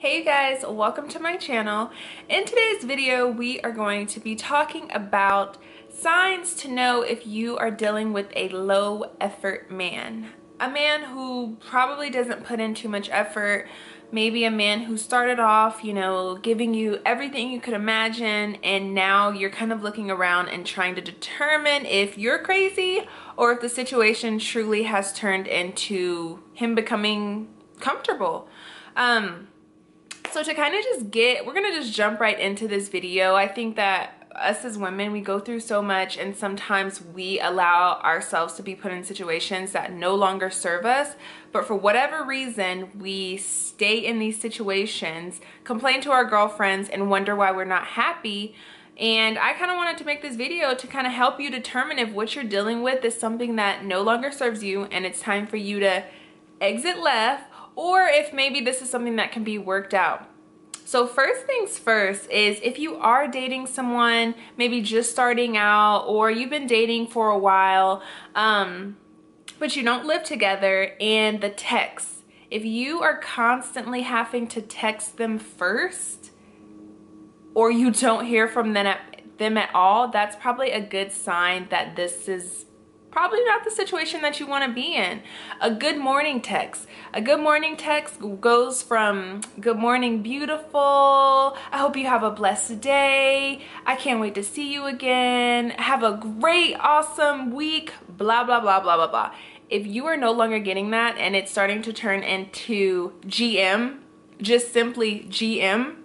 Hey you guys, welcome to my channel. In today's video, we are going to be talking about signs to know if you are dealing with a low effort man. A man who probably doesn't put in too much effort. Maybe a man who started off, giving you everything you could imagine, and now you're kind of looking around and trying to determine if you're crazy or if the situation truly has turned into him becoming comfortable. So to kind of we're gonna just jump right into this video. I think that us as women, we go through so much, and sometimes we allow ourselves to be put in situations that no longer serve us, but for whatever reason, we stay in these situations, complain to our girlfriends, and wonder why we're not happy. And I kind of wanted to make this video to kind of help you determine if what you're dealing with is something that no longer serves you and it's time for you to exit left, or if maybe this is something that can be worked out. So first things first is, if you are dating someone, maybe just starting out, or you've been dating for a while, but you don't live together, and the texts, if you are constantly having to text them first, or you don't hear from them at all, that's probably a good sign that this is probably not the situation that you want to be in. A good morning text. A good morning text goes from good morning beautiful, I hope you have a blessed day, I can't wait to see you again, have a great awesome week, blah blah blah blah blah blah. If you are no longer getting that and it's starting to turn into GM, just simply GM,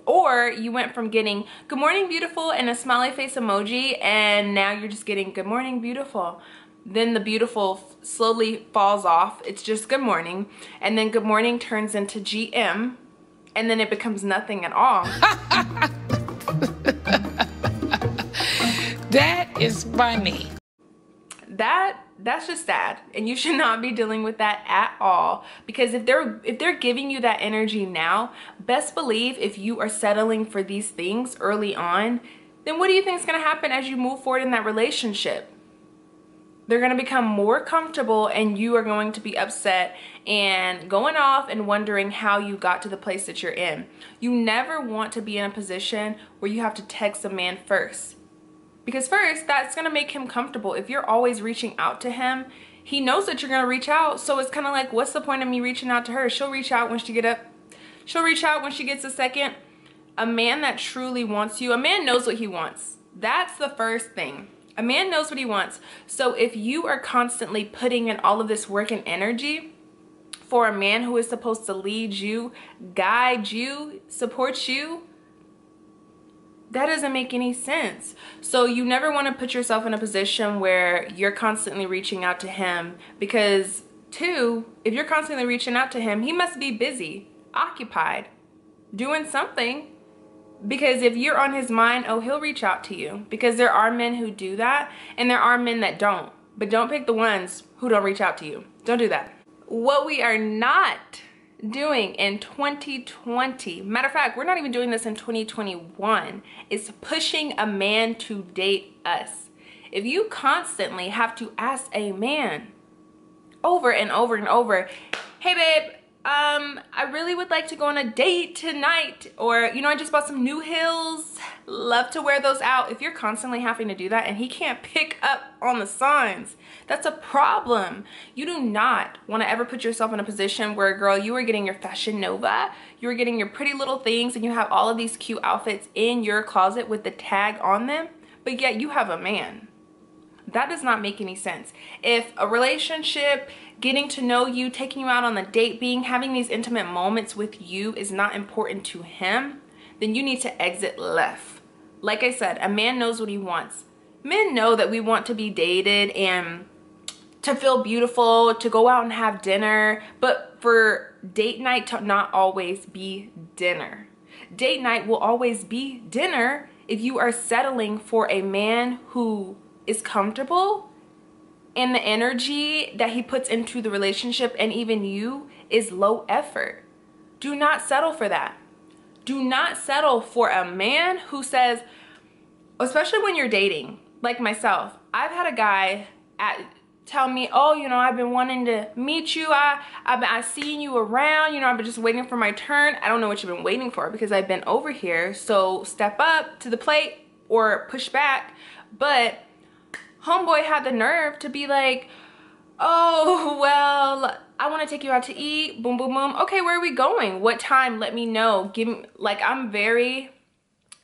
or you went from getting good morning beautiful and a smiley face emoji, and now you're just getting good morning beautiful. Then the beautiful slowly falls off. It's just good morning. And then good morning turns into GM. And then it becomes nothing at all. That is funny. That's just sad, and you should not be dealing with that at all, because if they're giving you that energy now, best believe if you are settling for these things early on, then what do you think is going to happen as you move forward in that relationship? They're going to become more comfortable, and you are going to be upset and going off and wondering how you got to the place that you're in. You never want to be in a position where you have to text a man first. Because first, that's going to make him comfortable. If you're always reaching out to him, he knows that you're going to reach out. So it's kind of like, what's the point of me reaching out to her? She'll reach out when she She'll reach out when she gets a second. A man that truly wants you, a man knows what he wants. That's the first thing. A man knows what he wants. So if you are constantly putting in all of this work and energy for a man who is supposed to lead you, guide you, support you, that doesn't make any sense. So you never want to put yourself in a position where you're constantly reaching out to him, because two, if you're constantly reaching out to him, he must be busy, occupied, doing something. Because if you're on his mind, oh, he'll reach out to you. Because there are men who do that, and there are men that don't. But don't pick the ones who don't reach out to you. Don't do that. What we are not doing in 2020, matter of fact, we're not even doing this in 2021, is pushing a man to date us. If you constantly have to ask a man over and over and over, hey babe, I really would like to go on a date tonight, or I just bought some new heels, love to wear those out. If you're constantly having to do that and he can't pick up on the signs, that's a problem. You do not want to ever put yourself in a position where, girl, you are getting your Fashion Nova, you are getting your pretty little things, and you have all of these cute outfits in your closet with the tag on them, but yet you have a man. That does not make any sense. If a relationship, getting to know you, taking you out on the date, having these intimate moments with you is not important to him, then you need to exit left. Like I said, a man knows what he wants. Men know that we want to be dated and to feel beautiful, to go out and have dinner, but for date night to not always be dinner. Date night will always be dinner if you are settling for a man who is comfortable, and the energy that he puts into the relationship and even you is low effort. Do not settle for that. Do not settle for a man who says, especially when you're dating, like myself, I've had a guy tell me, oh, you know, I've been wanting to meet you. I've seen you around, you know, I've been just waiting for my turn. I don't know what you've been waiting for because I've been over here. So step up to the plate or push back. But homeboy had the nerve to be like, oh, well, I want to take you out to eat. Boom, boom, boom. Okay, where are we going? What time? Let me know. Give me, like, I'm very,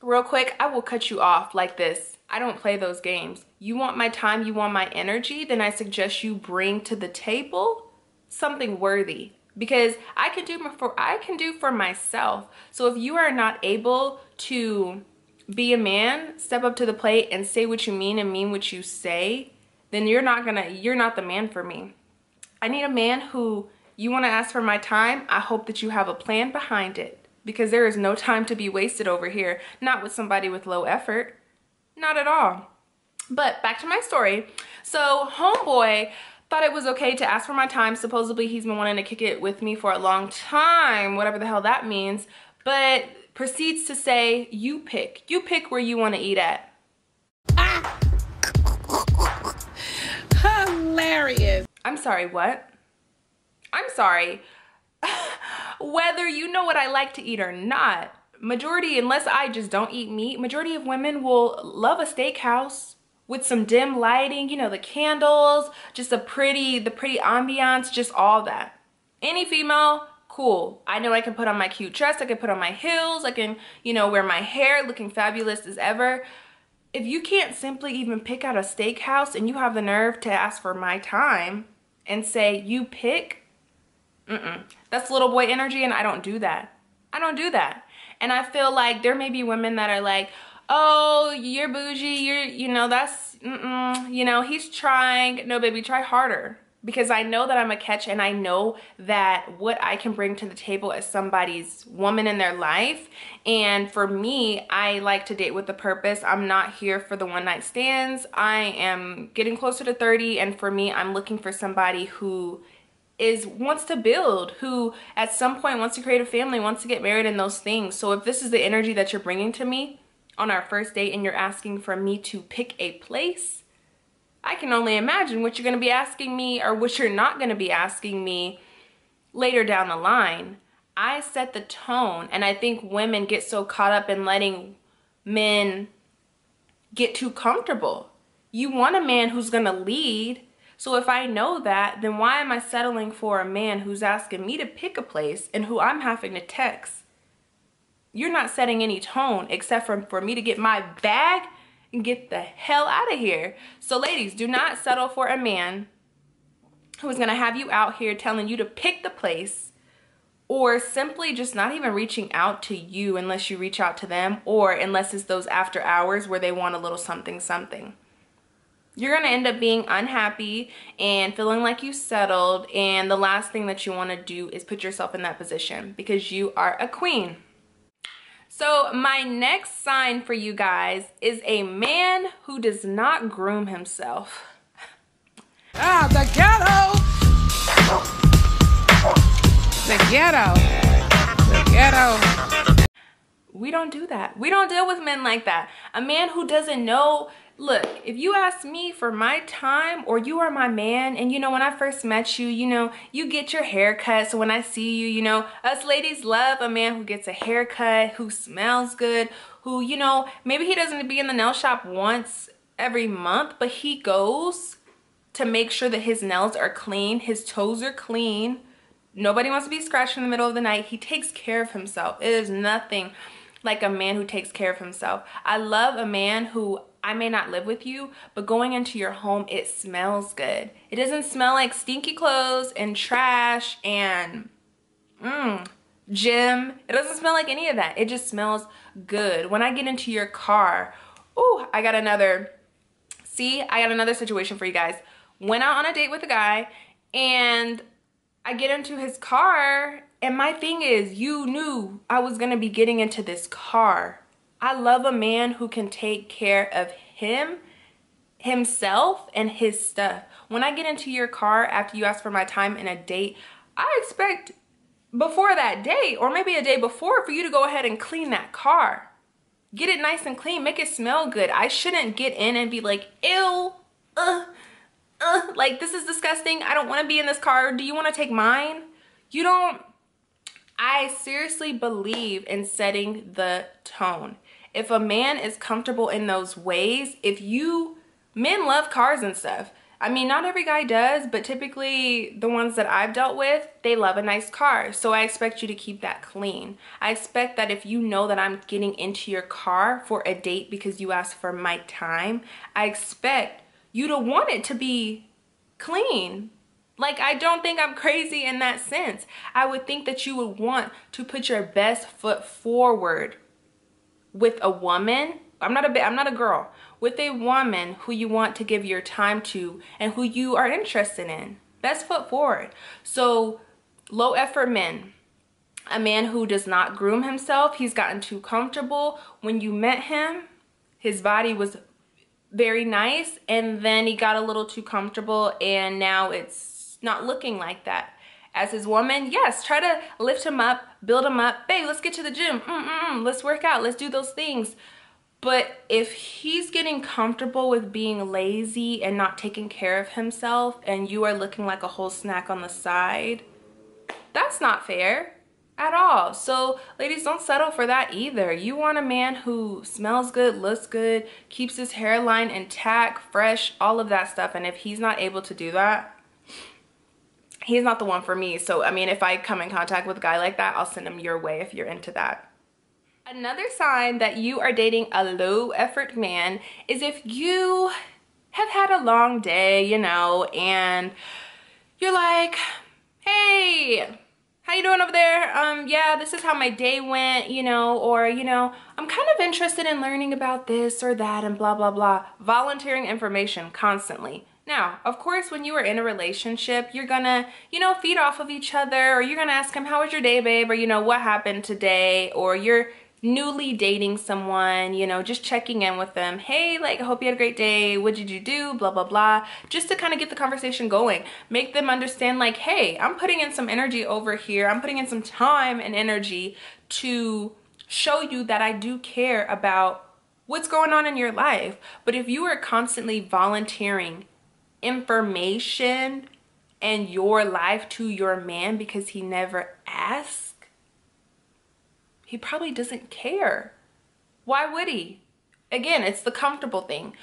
real quick, I will cut you off like this. I don't play those games. You want my time, you want my energy, then I suggest you bring to the table something worthy. Because I can do for myself. So if you are not able to be a man, step up to the plate and say what you mean and mean what you say, then you're not the man for me. I need a man who, you want to ask for my time, I hope that you have a plan behind it, because there is no time to be wasted over here, not with somebody with low effort, not at all. But back to my story. So homeboy thought it was okay to ask for my time. Supposedly he's been wanting to kick it with me for a long time, whatever the hell that means, but proceeds to say, you pick where you want to eat at. Hilarious. I'm sorry, what? I'm sorry. Whether you know what I like to eat or not, majority, unless I just don't eat meat, majority of women will love a steakhouse with some dim lighting, you know, the candles, just the pretty ambiance, just all that. Any female, cool. I know I can put on my cute dress, I can put on my heels, I can, you know, wear my hair looking fabulous as ever. If you can't simply even pick out a steakhouse and you have the nerve to ask for my time and say, you pick, that's little boy energy, and I don't do that. I don't do that. And I feel like there may be women that are like, oh, you're bougie, you know, that's, you know, he's trying. No, baby, try harder. Because I know that I'm a catch, and I know that what I can bring to the table as somebody's woman in their life. And for me, I like to date with a purpose. I'm not here for the one night stands. I am getting closer to 30, and for me, I'm looking for somebody who wants to build, who at some point wants to create a family, wants to get married, and those things. So if this is the energy that you're bringing to me on our first date and you're asking for me to pick a place, I can only imagine what you're going to be asking me or what you're not going to be asking me later down the line. I set the tone, and I think women get so caught up in letting men get too comfortable. You want a man who's going to lead. So if I know that, then why am I settling for a man who's asking me to pick a place and who I'm having to text? You're not setting any tone except for me to get my bag and get the hell out of here. So ladies, do not settle for a man who is gonna have you out here telling you to pick the place, or simply just not even reaching out to you unless you reach out to them, or unless it's those after hours where they want a little something something. You're gonna end up being unhappy and feeling like you settled, and the last thing that you wanna do is put yourself in that position because you are a queen. So my next sign for you guys is a man who does not groom himself. Ah, the ghetto. The ghetto. The ghetto. We don't do that. We don't deal with men like that. A man who doesn't know. Look, if you ask me for my time, or you are my man, and you know, when I first met you, you know, you get your hair cut. So when I see you, you know, us ladies love a man who gets a haircut, who smells good, who, you know, maybe he doesn't be in the nail shop once every month, but he goes to make sure that his nails are clean, his toes are clean. Nobody wants to be scratched in the middle of the night. He takes care of himself. It is nothing like a man who takes care of himself. I love a man who, I may not live with you, but going into your home, it smells good. It doesn't smell like stinky clothes and trash and gym. It doesn't smell like any of that. It just smells good. When I get into your car, ooh, I got another situation for you guys. Went out on a date with a guy, and I get into his car, and my thing is, you knew I was gonna be getting into this car. I love a man who can take care of himself, and his stuff. When I get into your car after you ask for my time in a date, I expect before that date, or maybe a day before, for you to go ahead and clean that car. Get it nice and clean, make it smell good. I shouldn't get in and be like, ew, like, this is disgusting. I don't want to be in this car. Do you want to take mine? You don't. I seriously believe in setting the tone. If a man is comfortable in those ways, men love cars and stuff. I mean, not every guy does, but typically the ones that I've dealt with, they love a nice car. So I expect you to keep that clean. I expect that if you know that I'm getting into your car for a date because you asked for my time, I expect you to want it to be clean. Like, I don't think I'm crazy in that sense. I would think that you would want to put your best foot forward with a woman. I'm not a girl. With a woman who you want to give your time to and who you are interested in. Best foot forward. So, low effort men. A man who does not groom himself. He's gotten too comfortable. When you met him, his body was very nice, and then he got a little too comfortable, and now it's not looking like that. As his woman, yes, try to lift him up, build him up. Babe, let's get to the gym. Let's work out. Let's do those things. But if he's getting comfortable with being lazy and not taking care of himself, and you are looking like a whole snack on the side, that's not fair at all. So ladies, don't settle for that either. You want a man who smells good, looks good, keeps his hairline intact, fresh, all of that stuff. And if he's not able to do that, he's not the one for me. So I mean, if I come in contact with a guy like that, I'll send him your way if you're into that. Another sign that you are dating a low effort man is if you have had a long day, you know, and you're like, hey, how you doing over there? Yeah, this is how my day went, you know, or, you know, I'm kind of interested in learning about this or that and blah, blah, blah. Volunteering information constantly. Now, of course, when you are in a relationship, you're gonna, you know, feed off of each other, or you're gonna ask him, how was your day, babe? Or, you know, what happened today? Or you're newly dating someone, you know, just checking in with them. Hey, like, I hope you had a great day. What did you do? Blah, blah, blah. Just to kind of get the conversation going. Make them understand, like, hey, I'm putting in some energy over here. I'm putting in some time and energy to show you that I do care about what's going on in your life. But if you are constantly volunteering information and your life to your man because he never asked, he probably doesn't care. Why would he? Again, it's the comfortable thing.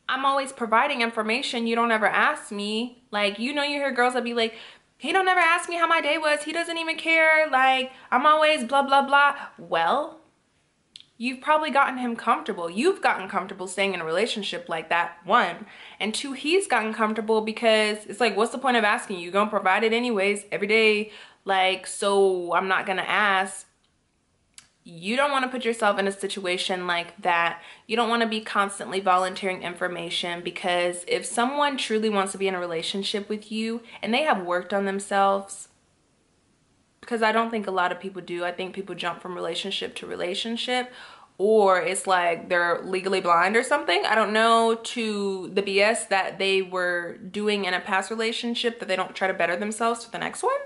I'm always providing information. You don't ever ask me. Like, you know, you hear girls that be like, he don't ever ask me how my day was. He doesn't even care. Like, I'm always blah, blah, blah. Well, you've probably gotten him comfortable. You've gotten comfortable staying in a relationship like that, one. And two, he's gotten comfortable because it's like, what's the point of asking? You're going to provide it anyways every day. Like, so I'm not going to ask. You don't want to put yourself in a situation like that. You don't want to be constantly volunteering information, because if someone truly wants to be in a relationship with you and they have worked on themselves, because I don't think a lot of people do. I think people jump from relationship to relationship, or it's like they're legally blind or something. I don't know, to the BS that they were doing in a past relationship, that they don't try to better themselves for the next one.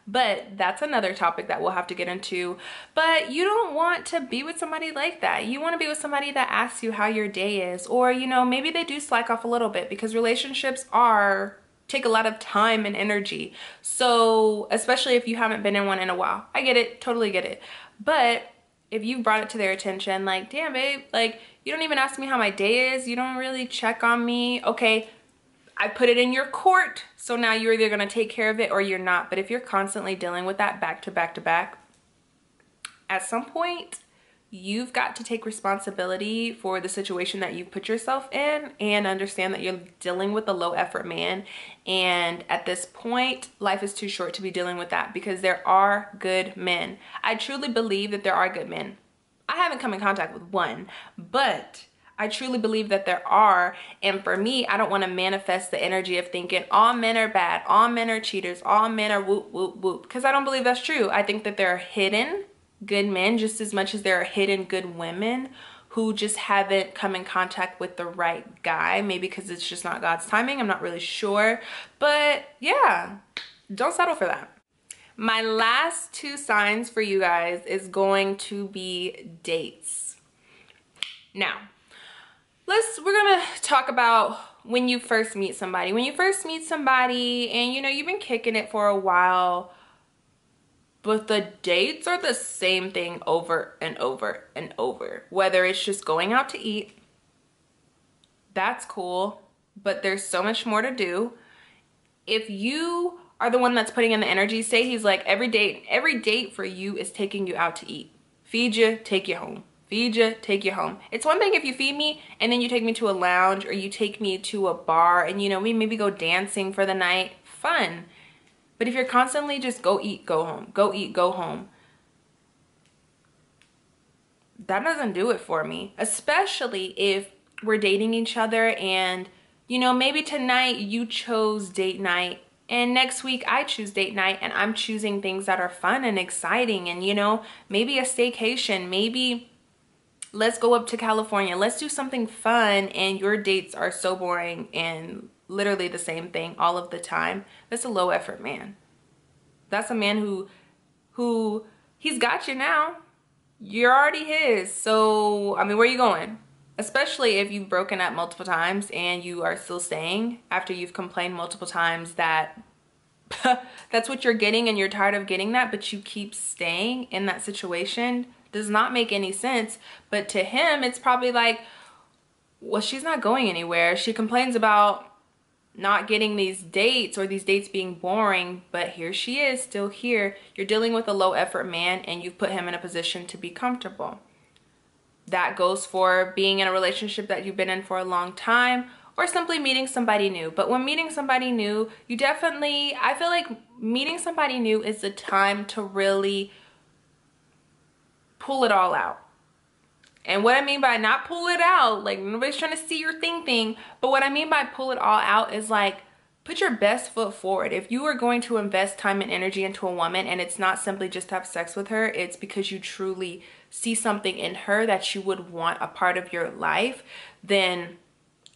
But that's another topic that we'll have to get into. But you don't want to be with somebody like that. You want to be with somebody that asks you how your day is. Or, you know, maybe they do slack off a little bit, because relationships take a lot of time and energy. So, especially if you haven't been in one in a while. I get it, totally get it. But if you brought it to their attention, like, damn, babe, like, you don't even ask me how my day is. You don't really check on me. Okay, I put it in your court, so now you're either gonna take care of it or you're not. But if you're constantly dealing with that back to back to back, at some point, you've got to take responsibility for the situation that you put yourself in, and understand that you're dealing with a low effort man. And at this point, life is too short to be dealing with that, because there are good men. I truly believe that there are good men. I haven't come in contact with one, but I truly believe that there are. And for me, I don't want to manifest the energy of thinking all men are bad, all men are cheaters, all men are whoop, whoop, whoop. Because I don't believe that's true. I think that there are hidden good men just as much as there are hidden good women who just haven't come in contact with the right guy. Maybe because it's just not God's timing. I'm not really sure. But yeah, don't settle for that. My last two signs for you guys is going to be dates. Now, we're gonna talk about when you first meet somebody. When you first meet somebody and you know, you've been kicking it for a while, but the dates are the same thing over and over and over. Whether it's just going out to eat, that's cool, but there's so much more to do. If you are the one that's putting in the energy, say he's like, every date for you is taking you out to eat. Feed you, take you home. Feed you, take you home. It's one thing if you feed me and then you take me to a lounge or you take me to a bar and you know, we maybe go dancing for the night. Fun. But if you're constantly just go eat, go home, go eat, go home, that doesn't do it for me. Especially if we're dating each other and, you know, maybe tonight you chose date night and next week I choose date night and I'm choosing things that are fun and exciting and, you know, maybe a staycation, maybe let's go up to California, let's do something fun, and your dates are so boring and literally the same thing all of the time. That's a low effort man. That's a man who he's got you now. You're already his. So, I mean, where are you going? Especially if you've broken up multiple times and you are still staying after you've complained multiple times that that's what you're getting and you're tired of getting that, but you keep staying in that situation. Does not make any sense. But to him, it's probably like, well, she's not going anywhere. She complains about not getting these dates or these dates being boring, but here she is still here. You're dealing with a low effort man and you've put him in a position to be comfortable. That goes for being in a relationship that you've been in for a long time or simply meeting somebody new. But when meeting somebody new, you definitely, I feel like meeting somebody new is the time to really pull it all out. And what I mean by not pull it out, like nobody's trying to see your thing, but what I mean by pull it all out is like, put your best foot forward. If you are going to invest time and energy into a woman and it's not simply just to have sex with her, it's because you truly see something in her that you would want a part of your life, then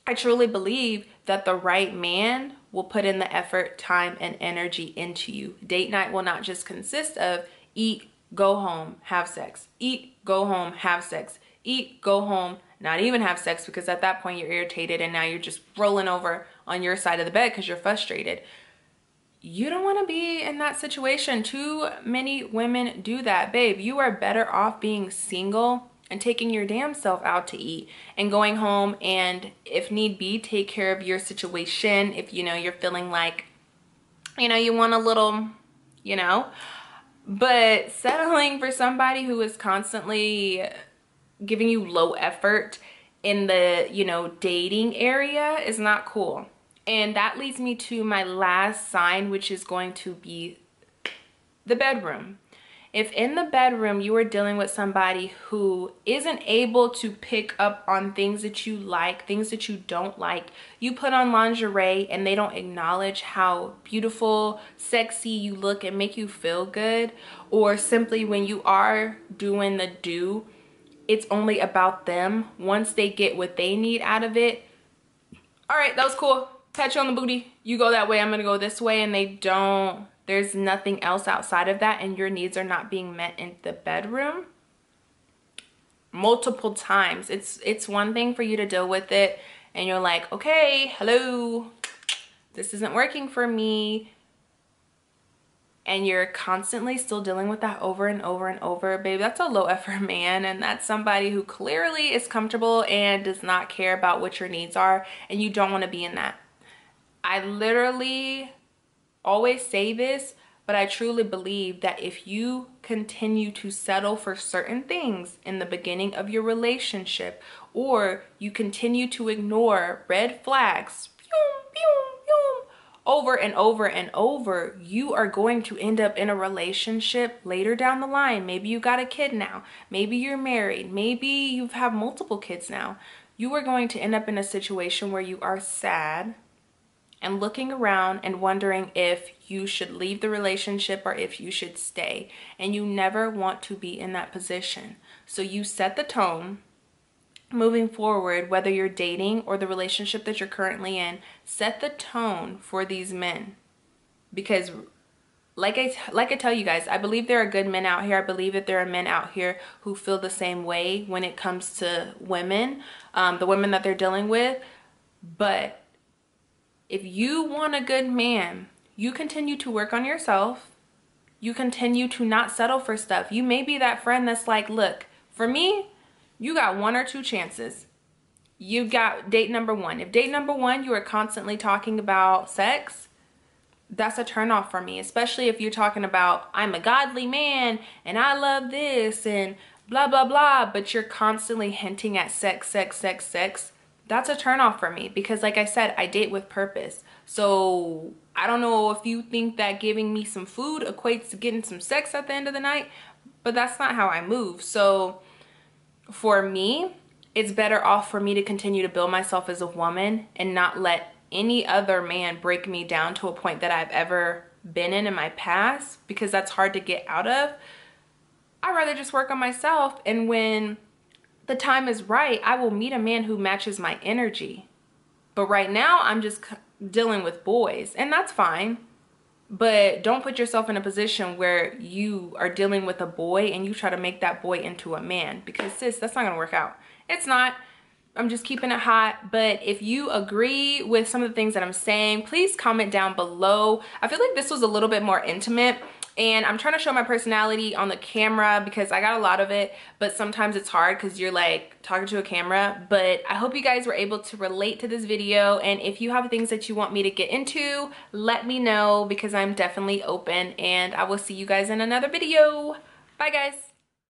I truly believe that the right man will put in the effort, time, and energy into you. Date night will not just consist of eat, go home, have sex. Eat, go home, have sex. Eat, go home, not even have sex, because at that point you're irritated and now you're just rolling over on your side of the bed because you're frustrated. You don't want to be in that situation. Too many women do that. Babe, you are better off being single and taking your damn self out to eat and going home and, if need be, take care of your situation. If you know you're feeling like, you know, you want a little, you know, but settling for somebody who is constantly giving you low effort in the, you know, dating area is not cool. And that leads me to my last sign, which is going to be the bedroom. If in the bedroom you are dealing with somebody who isn't able to pick up on things that you like, things that you don't like, you put on lingerie and they don't acknowledge how beautiful, sexy you look and make you feel good, or simply when you are doing the do, it's only about them. Once they get what they need out of it, all right, that was cool. Pat you on the booty. You go that way, I'm gonna go this way, and they don't, there's nothing else outside of that, and your needs are not being met in the bedroom multiple times. It's one thing for you to deal with it and you're like, okay, hello, this isn't working for me, and you're constantly still dealing with that over and over and over. Babe, that's a low effort man, and that's somebody who clearly is comfortable and does not care about what your needs are, and you don't want to be in that. I literally always say this, but I truly believe that if you continue to settle for certain things in the beginning of your relationship, or you continue to ignore red flags over and over and over, you are going to end up in a relationship later down the line. Maybe you got a kid now, maybe you're married, maybe you've had multiple kids now. You are going to end up in a situation where you are sad and looking around and wondering if you should leave the relationship or if you should stay. And you never want to be in that position. So you set the tone moving forward, whether you're dating or the relationship that you're currently in, set the tone for these men. Because like I tell you guys, I believe there are good men out here. I believe that there are men out here who feel the same way when it comes to women, the women that they're dealing with. But if you want a good man, you continue to work on yourself. You continue to not settle for stuff. You may be that friend that's like, look, for me, you got 1 or 2 chances. You got date number 1. If date number 1, you are constantly talking about sex, that's a turnoff for me, especially if you're talking about, I'm a godly man and I love this and blah, blah, blah, but you're constantly hinting at sex, sex, sex, sex. That's a turnoff for me because like I said, I date with purpose. So I don't know if you think that giving me some food equates to getting some sex at the end of the night, but that's not how I move. So for me, it's better off for me to continue to build myself as a woman and not let any other man break me down to a point that I've ever been in my past, because that's hard to get out of. I'd rather just work on myself, and when the time is right, I will meet a man who matches my energy. But right now, I'm just dealing with boys, and that's fine. But don't put yourself in a position where you are dealing with a boy and you try to make that boy into a man, because sis, that's not gonna work out. It's not. I'm just keeping it hot. But if you agree with some of the things that I'm saying, please comment down below. I feel like this was a little bit more intimate, and I'm trying to show my personality on the camera because I got a lot of it, but sometimes it's hard because you're like talking to a camera. But I hope you guys were able to relate to this video, and if you have things that you want me to get into, let me know because I'm definitely open, and I will see you guys in another video. Bye guys.